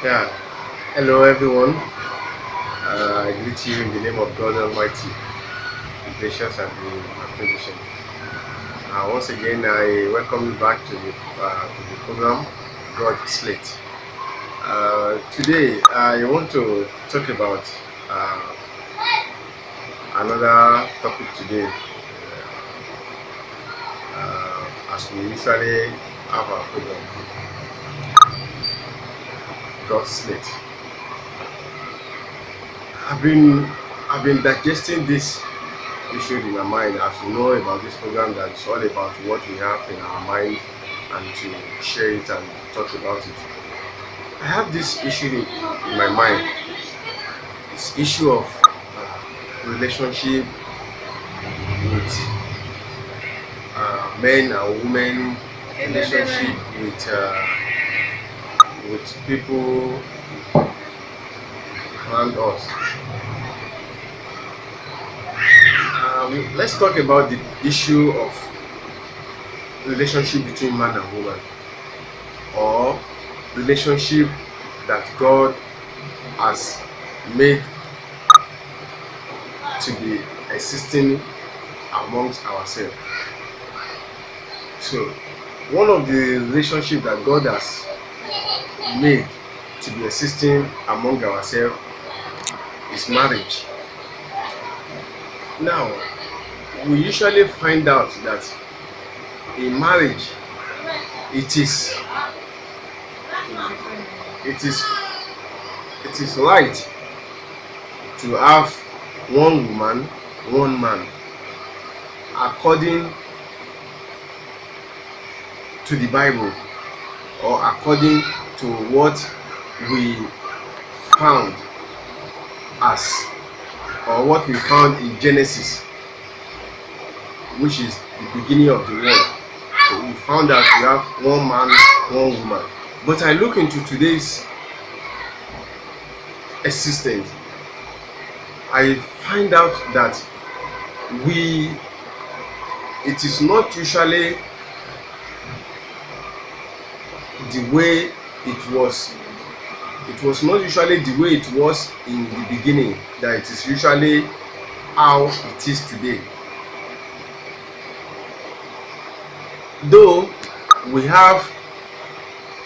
Yeah, hello everyone. I greet you in the name of God Almighty, the gracious and the magnificent. Once again, I welcome you back to the program, God Slate. Today, I want to talk about uh, another topic today, as we usually have our program, God Slate. I've been I've been digesting this issue in my mind. As you know about this program, that it's all about what we have in our mind and to share it and talk about it. I have this issue in my mind. This issue of relationship with men and women, relationship with people around us. Let's talk about the issue of relationship between man and woman, or relationship that God has made to be existing amongst ourselves. So, one of the relationship that God has made to be existing among ourselves is marriage. Now, we usually find out that in marriage, it is it is it is right to have one woman, one man, according to the Bible, or according to what we found as or what we found in Genesis, which is the beginning of the world. So we found that we have one man, one woman. But I look into today's existence, I find out that it is not usually the way it was. It was not usually the way it was in the beginning, that it is usually how it is today. Though we have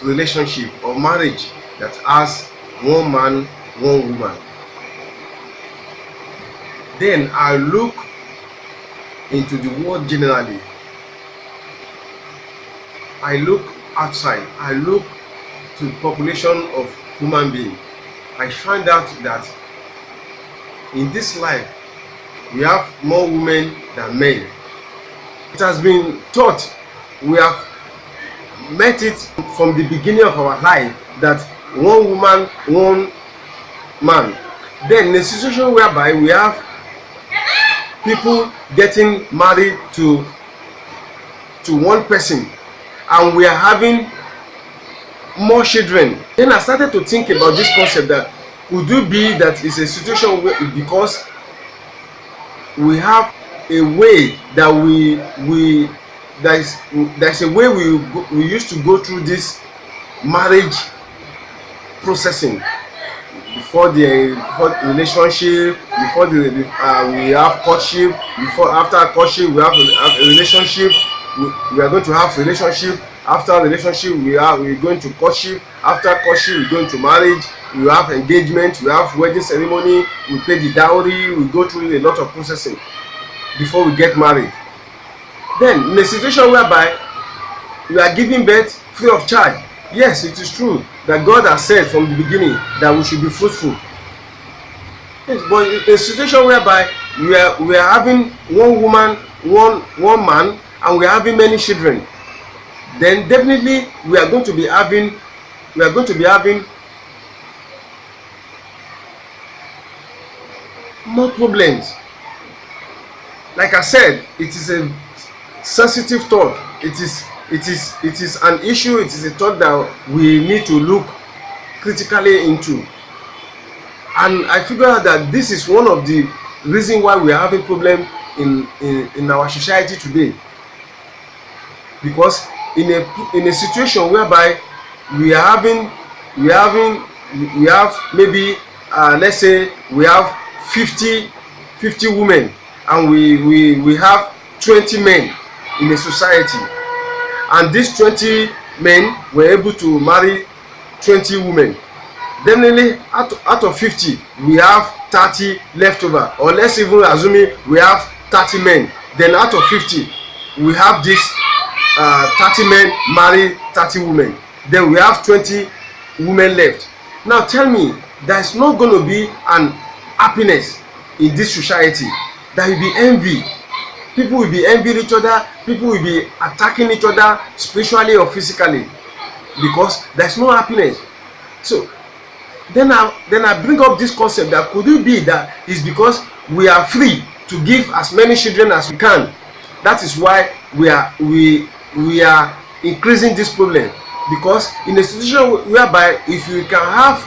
relationship or marriage that has one man, one woman, then I look into the world generally. I look outside. I look to the population of human being. I find out that in this life we have more women than men. It has been taught, we have met it from the beginning of our life, that one woman, one man. Then in a situation whereby we have people getting married to one person, and we are having more children. Then I started to think about this concept, that could it be that it's a situation where, because we have a way that there's a way we used to go through this marriage processing before the relationship, before we have courtship, before after courtship we have a relationship, we are going to have relationship, after relationship we're going to courtship, after courtship we're going to marriage, we have engagement, we have wedding ceremony, we pay the dowry, we go through a lot of processing before we get married. Then in a situation whereby we are giving birth free of charge, yes, it is true that God has said from the beginning that we should be fruitful. Yes, but in a situation whereby we are having one woman, one man, and we are having many children, then definitely we are going to be having more problems. Like I said, it is a sensitive thought. It is an issue. It is a thought that we need to look critically into. And I figure out that this is one of the reasons why we are having problem in our society today. Because in a situation whereby we are having we have maybe let's say we have 50 women, and we have 20 men in a society, and these 20 men were able to marry 20 women. Definitely out of 50 we have 30 left over, or let's even assume we have 30 men, then out of 50 we have this 30 men marry 30 women, then we have 20 women left. Now tell me, there's not going to be an happiness in this society. There will be envy. People will be envying each other, people will be attacking each other spiritually or physically, because there's no happiness. So then I bring up this concept that could it be that is because we are free to give as many children as we can. That is why we are increasing this problem, because in a situation whereby if you can have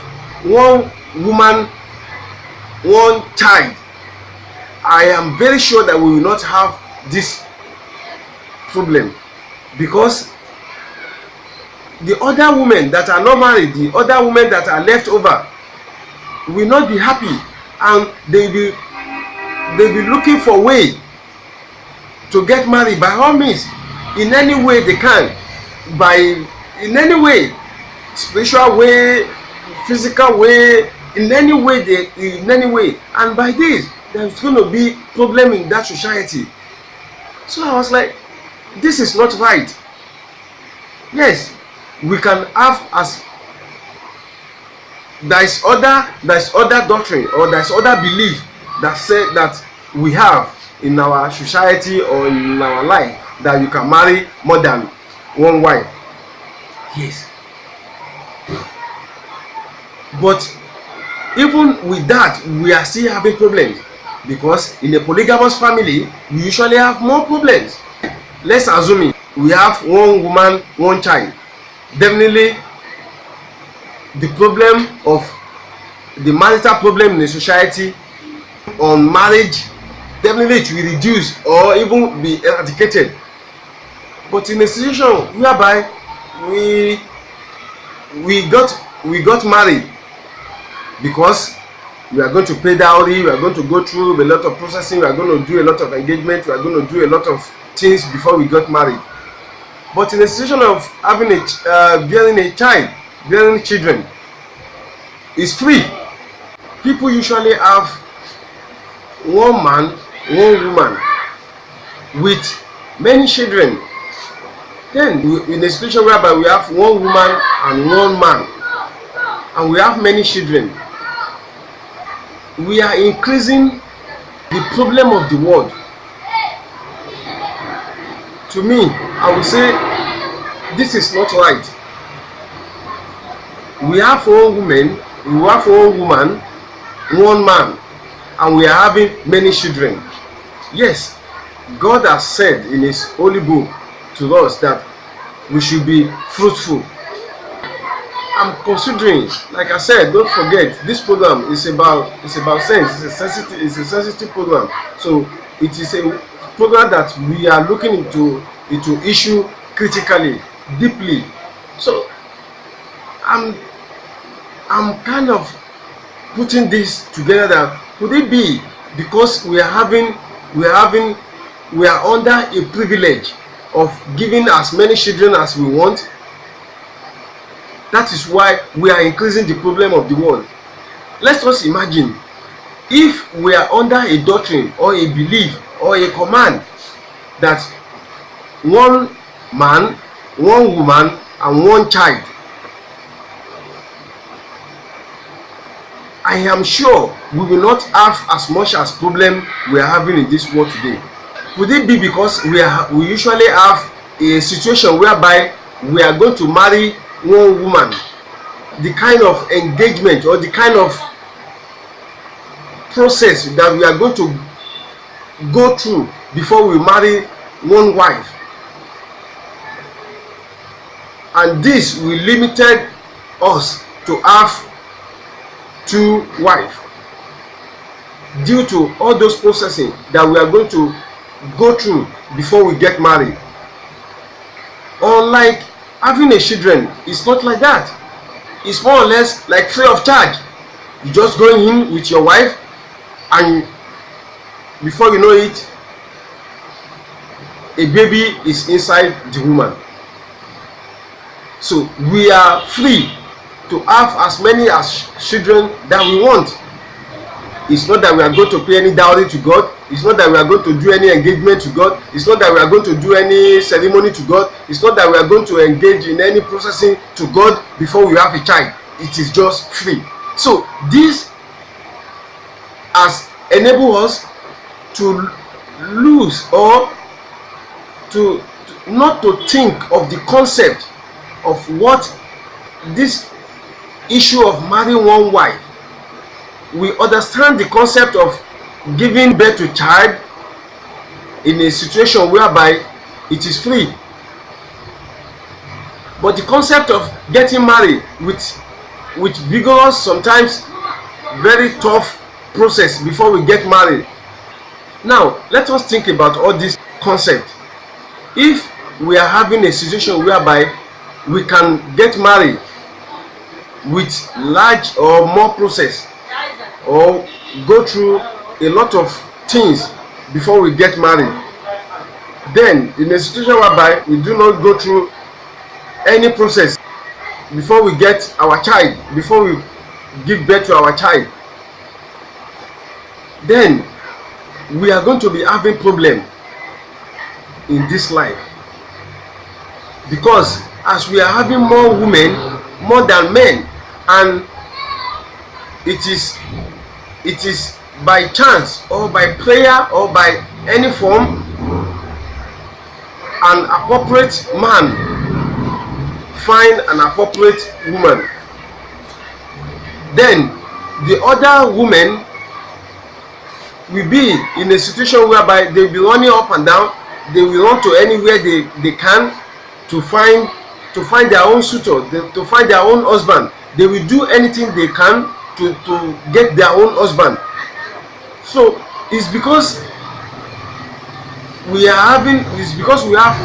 one woman, one child, I am very sure that we will not have this problem, because the other women that are not married, the other women that are left over, will not be happy, and they will be looking for way to get married by all means, in any way they can, in any way, spiritual way, physical way, in any way, and by this there's going to be problem in that society. So I was like, this is not right. Yes, we can have, as there is other doctrine, or there is other belief that say that we have in our society or in our life, that you can marry more than one wife. Yes, but even with that we are still having problems, because in a polygamous family we usually have more problems. Let's assume we have one woman, one child. Definitely the problem of the marital problem in the society on marriage, definitely it will reduce or even be eradicated. But in a situation whereby we got married, because we are going to pay dowry, we are going to go through a lot of processing, we are going to do a lot of engagement, we are going to do a lot of things before we got married. But in a situation of having bearing a child, bearing children, is free. People usually have one man, one woman with many children. Then in a situation whereby we have one woman and one man, and we have many children, we are increasing the problem of the world. To me, I would say this is not right. We have one woman, we have one woman, one man, and we are having many children. Yes, God has said in His holy book to us that we should be fruitful. I'm considering, like I said, don't forget, this program is about sense. It's a sensitive program. So it is a program that we are looking into issue critically, deeply. So I'm kind of putting this together, that could it be because we are under a privilege of giving as many children as we want? That is why we are increasing the problem of the world. Let's just imagine if we are under a doctrine or a belief or a command that one man, one woman, and one child. I am sure we will not have as much as problem we are having in this world today. Could it be because we usually have a situation whereby we are going to marry one woman? The kind of engagement or the kind of process that we are going to go through before we marry one wife, and this will limited us to have two wives due to all those processing that we are going to go through before we get married. Unlike having a children, it's not like that. is more or less like free of charge. You just go in with your wife, and before you know it, a baby is inside the woman. So we are free to have as many as children that we want. It's not that we are going to pay any dowry to God. It's not that we are going to do any engagement to God. It's not that we are going to do any ceremony to God. It's not that we are going to engage in any processing to God before we have a child. It is just free. So this has enabled us to lose, or to not to think of the concept of what this issue of marrying one wife. We understand the concept of giving birth to child in a situation whereby it is free, but the concept of getting married with vigorous, sometimes very tough process before we get married. Now let us think about all this concept. If we are having a situation whereby we can get married with large or more process, or go through a lot of things before we get married, then in a situation whereby we do not go through any process before we get our child, before we give birth to our child, then we are going to be having problem in this life, because as we are having more women more than men, and it is by chance or by prayer or by any form, an appropriate man find an appropriate woman, then the other women will be in a situation whereby they will be running up and down. They will run to anywhere they can to find their own suitor, to find their own husband. They will do anything they can to get their own husband. So it's because we have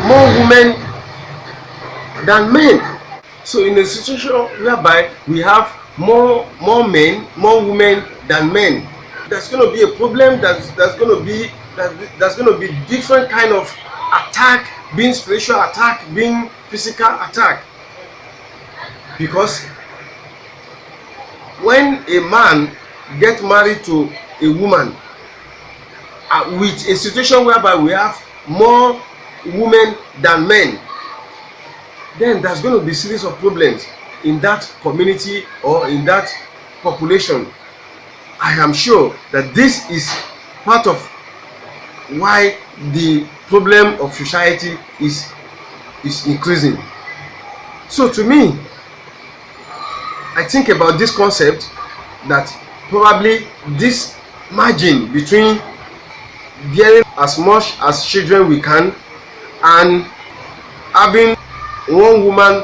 more women than men. So in a situation whereby we have more men, more women than men, there's going to be a problem. There's going to be different kind of attack, being spiritual attack, being physical attack. Because when a man gets married to a woman with a situation whereby we have more women than men, then there's going to be series of problems in that community or in that population. I am sure that this is part of why the problem of society is increasing. So to me, I think about this concept that probably this margin between bearing as much as children we can and having one woman,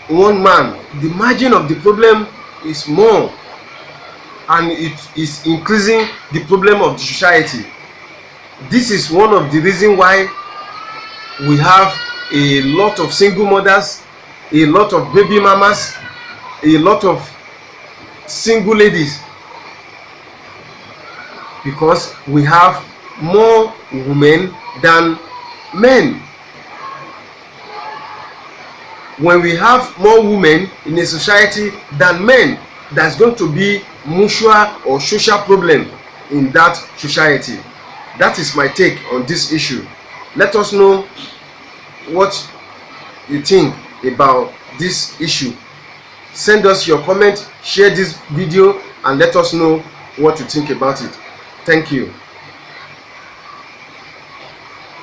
one man, the margin of the problem is more, and it is increasing the problem of the society. This is one of the reasons why we have a lot of single mothers, a lot of baby mamas, a lot of single ladies, because we have more women than men. When we have more women in a society than men, there's going to be mutual or social problem in that society. That is my take on this issue. Let us know what you think about this issue. Send us your comment, share this video, and let us know what you think about it. Thank you.